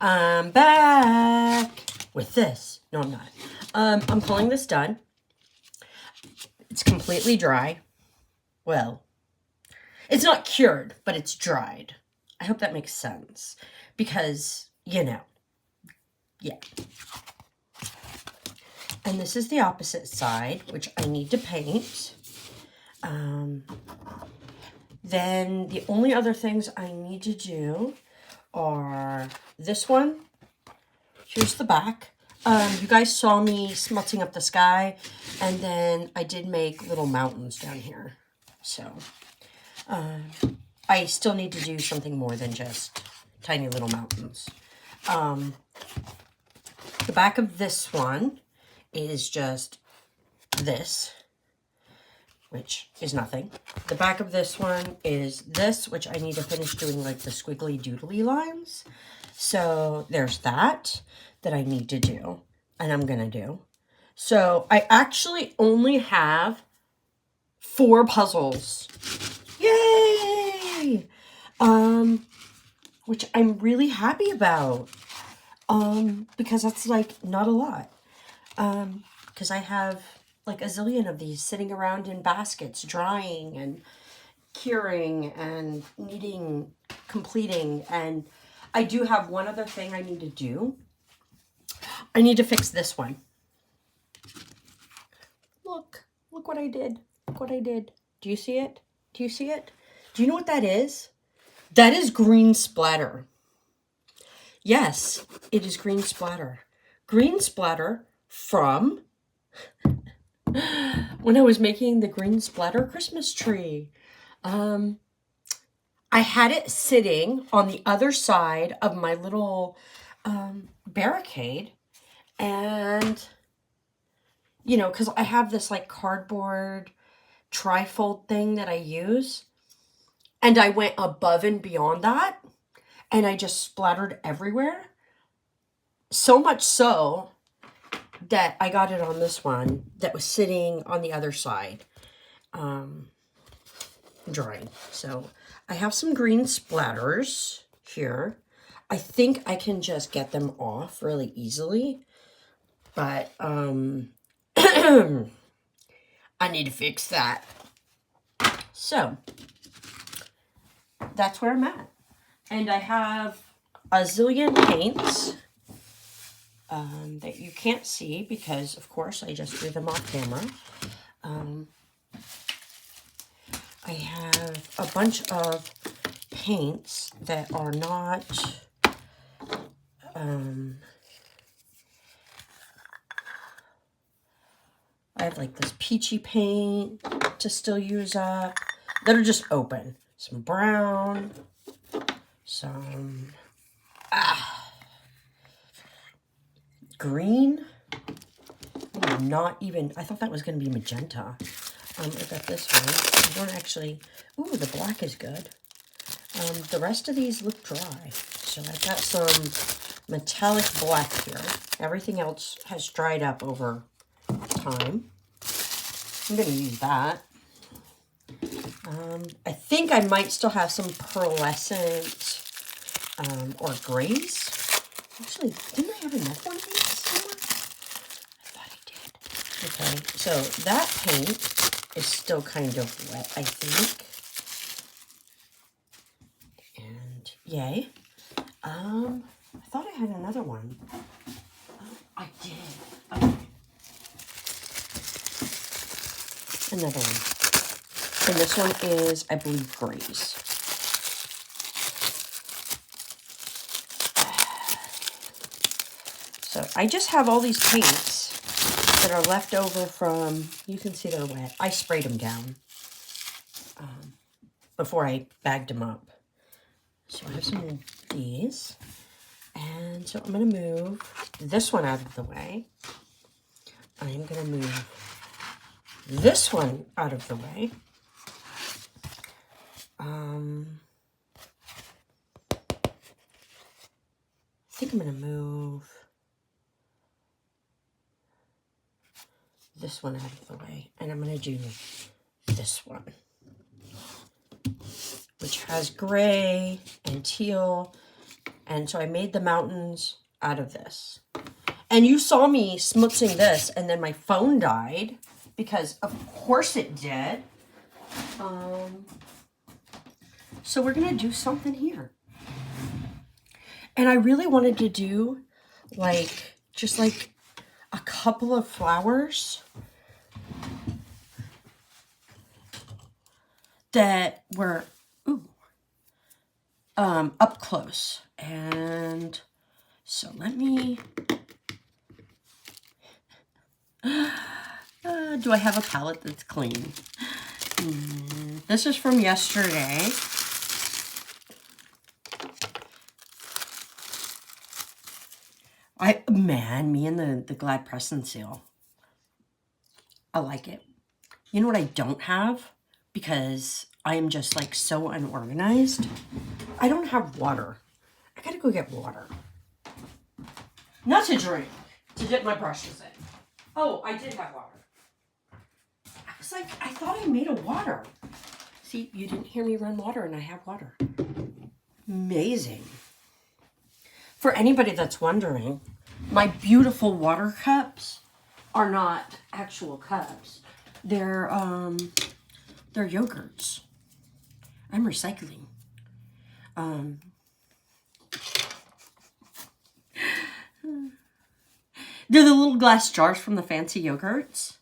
I'm back with this. No, I'm not. I'm calling this done. It's completely dry. Well, it's not cured, but it's dried. I hope that makes sense. Because, you know, yeah. And this is the opposite side, which I need to paint. Then the only other things I need to do are this one. Here's the back. You guys saw me smelting up the sky, and then I did make little mountains down here. So, I still need to do something more than just tiny little mountains. The back of this one is just this, which is nothing. The back of this one is this, which I need to finish doing like the squiggly doodly lines. So there's that I need to do, and I'm gonna do. So I actually only have 4 puzzles. Yay! Which I'm really happy about. Because that's like not a lot. Because I have like a zillion of these sitting around in baskets, drying and curing and needing completing. And I do have one other thing I need to do. I need to fix this one. Look what I did. Look what I did. Do you see it? Do you see it? Do you know what that is? That is green splatter. Yes, it is green splatter. Green splatter from when I was making the green splatter Christmas tree. I had it sitting on the other side of my little barricade. And, you know, because I have this like cardboard trifold thing that I use. And I went above and beyond that. And I just splattered everywhere. So much so that I got it on this one that was sitting on the other side, drying. So I have some green splatters here. I think I can just get them off really easily. But I need to fix that. So that's where I'm at. And I have a zillion paints that you can't see because, of course, I just threw them off camera. I have a bunch of paints that are not... I have like this peachy paint to still use up that are just open. Some brown, some green. Not even, I thought that was going to be magenta. I got this one. I don't actually, ooh, the black is good. The rest of these look dry. So I've got some metallic black here. Everything else has dried up over time. I'm going to use that. I think I might still have some pearlescent or grays. Actually, didn't I have enough one of these somewhere? I thought I did. Okay, so that paint is still kind of wet, I think. And yay. I thought I had another one. I did. Okay. Another one. And this one is, I believe, grays. So I just have all these paints that are left over from, you can see they're wet. I sprayed them down before I bagged them up. So I have some of these. And so I'm going to move this one out of the way. I am going to move this one out of the way. I think I'm going to move this one out of the way. And I'm going to do this one, which has gray and teal And so I made the mountains out of this. And you saw me smutzing this, and then my phone died, because of course it did. So we're going to do something here. And I really wanted to do like, just like a couple of flowers that were, up close. And so let me, do I have a palette that's clean? This is from yesterday. Me and the Glad press and seal. I like it. You know what I don't have? Because I am just like so unorganized. I don't have water. I gotta go get water. Not to drink, to dip my brushes in. Oh, I did have water. I was like, I thought I made a water. See, you didn't hear me run water, and I have water. Amazing. For anybody that's wondering, my beautiful water cups are not actual cups. They're yogurts. I'm recycling. They're the little glass jars from the fancy yogurts.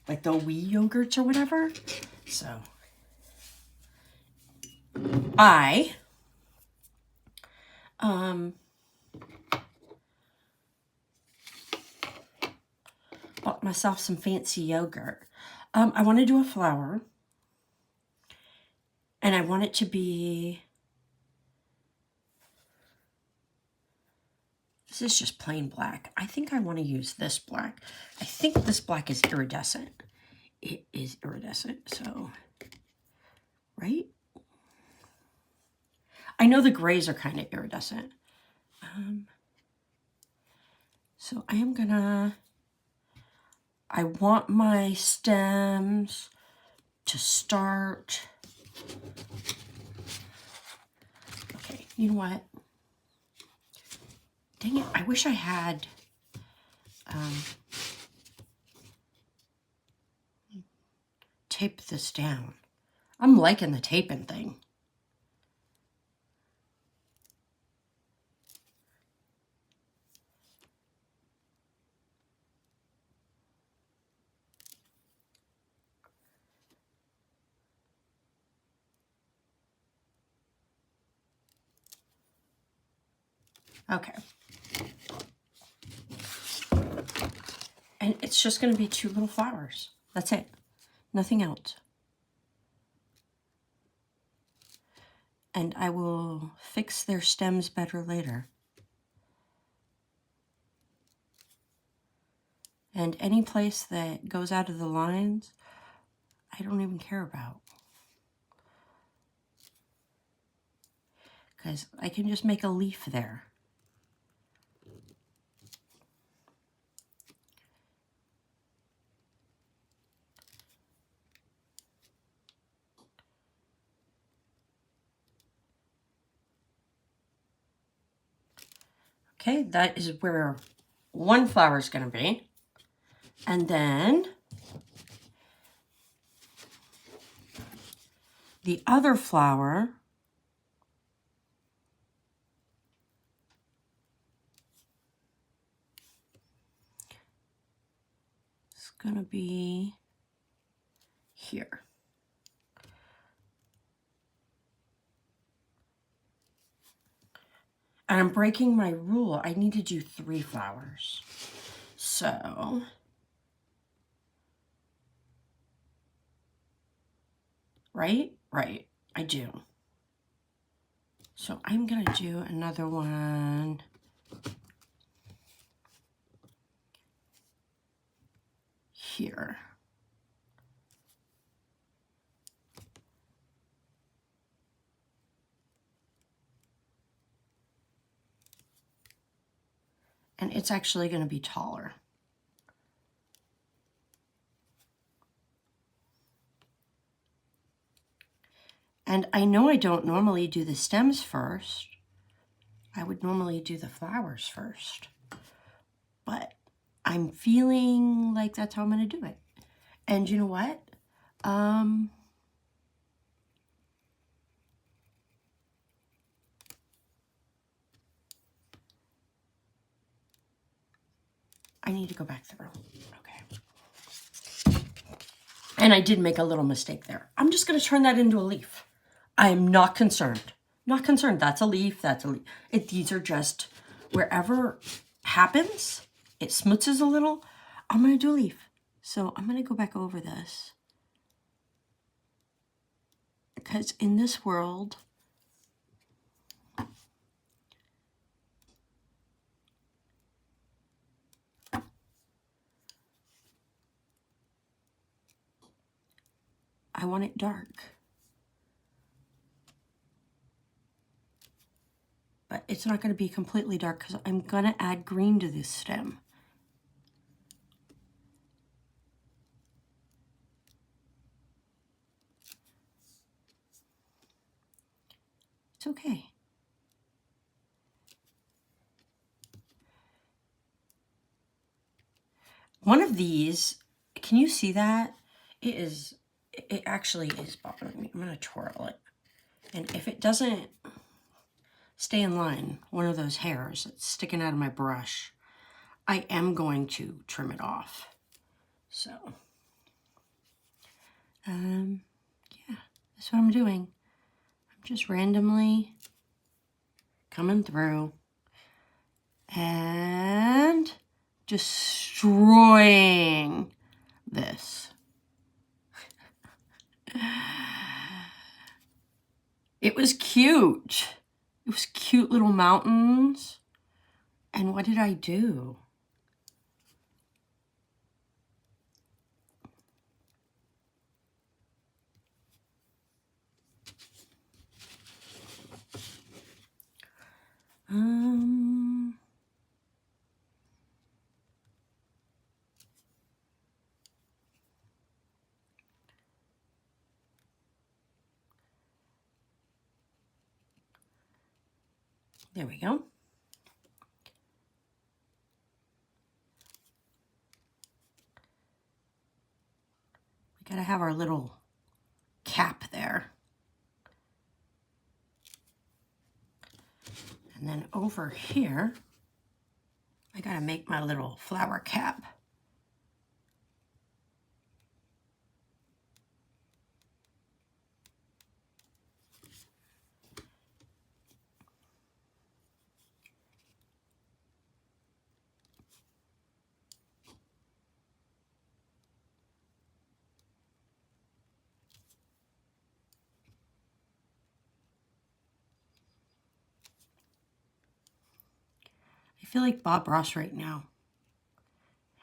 Like the wee yogurts or whatever. So I bought myself some fancy yogurt. I want to do a flower. And I want it to be, this is just plain black. I think I want to use this black. I think this black is iridescent. It is iridescent, so, right? I know the grays are kind of iridescent. So I am gonna, I want my stems to start. Okay, you know what? Dang it, I wish I had taped this down. I'm liking the taping thing. Okay. And it's just going to be 2 little flowers. That's it. Nothing else. And I will fix their stems better later. And any place that goes out of the lines, I don't even care about. Because I can just make a leaf there. Okay, that is where one flower is going to be. And then the other flower is going to be here. And I'm breaking my rule. I need to do 3 flowers. So right, I do. So I'm gonna do another one here. And it's actually going to be taller. And I know I don't normally do the stems first. I would normally do the flowers first. But I'm feeling like that's how I'm going to do it. And you know what? I need to go back through. Okay. And I did make a little mistake there. I'm just going to turn that into a leaf. I am not concerned. Not concerned. That's a leaf. That's a leaf. These are just wherever happens, it smutzes a little. I'm going to do a leaf. So I'm going to go back over this. Because in this world, I want it dark. But it's not going to be completely dark because I'm going to add green to this stem. It's okay. One of these, can you see that? It actually is bothering me. I'm going to twirl it. And if it doesn't stay in line, one of those hairs that's sticking out of my brush, I am going to trim it off. So, yeah, that's what I'm doing. I'm just randomly coming through and destroying this. It was cute. It was cute little mountains. And what did I do? There we go. We gotta have our little cap there. And then over here, I gotta make my little flower cap. I feel like Bob Ross right now.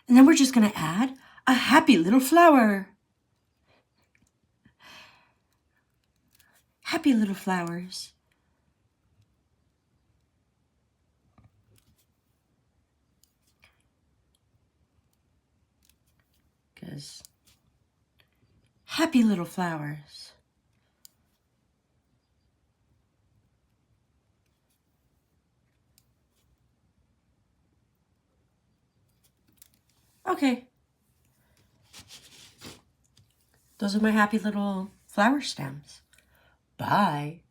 And then we're just gonna add a happy little flower. Happy little flowers. Because happy little flowers. Okay. Those are my happy little flower stems. Bye.